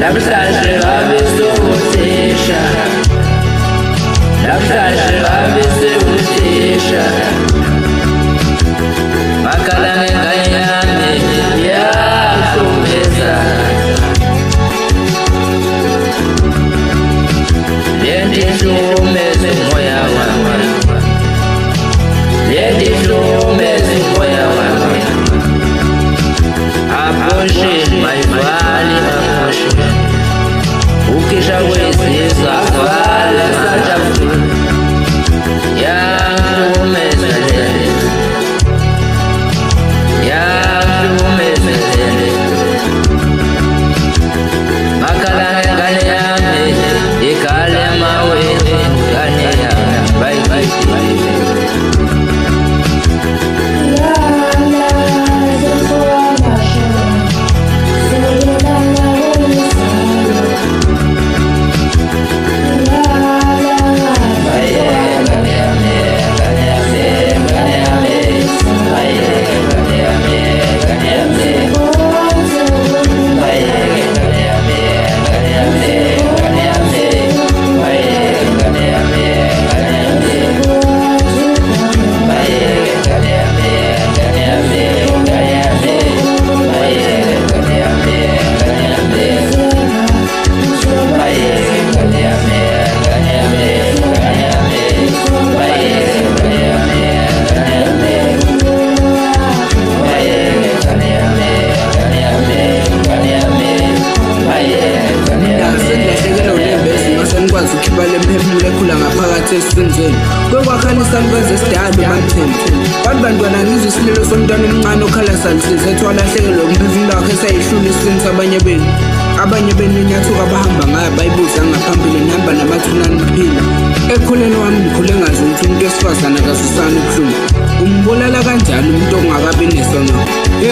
namhlanje ngabe sewuthisha, namhlanje ngabe sewuthisha. Makhala ngengane yami iyahlukumeza, lendihlukumeza umoya wami, lendihlukumeza umoya wami. Aphoshe mayivali aphoshe, ukhisha kwezizwa vala sajabula. Yahlukumeza leli, yahlukumeza leli. Makhala ngengane yami ikhale maweni, ngane yami bayibhidile. Esifundweni kwakwakhalisani kwezesidalo matheni bantu bantwana ngizwe isililo somntwana omncane okhala salisiza ethi walahlekelwa umphefumulo wakhe esayihlula isini abanye benu inyathuka abahamba ngayo bayibuza ngaphambili nihamba namathunani kuphila. Ekhuleni wami ngikhule ngazi ukuthi umuntu wesifazane akazwisani ubuhlungu. Umbulala kanjani umuntu ongakabi nesono?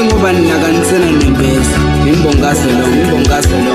Ngoba ninakanisena nembeza. Imbongazo lo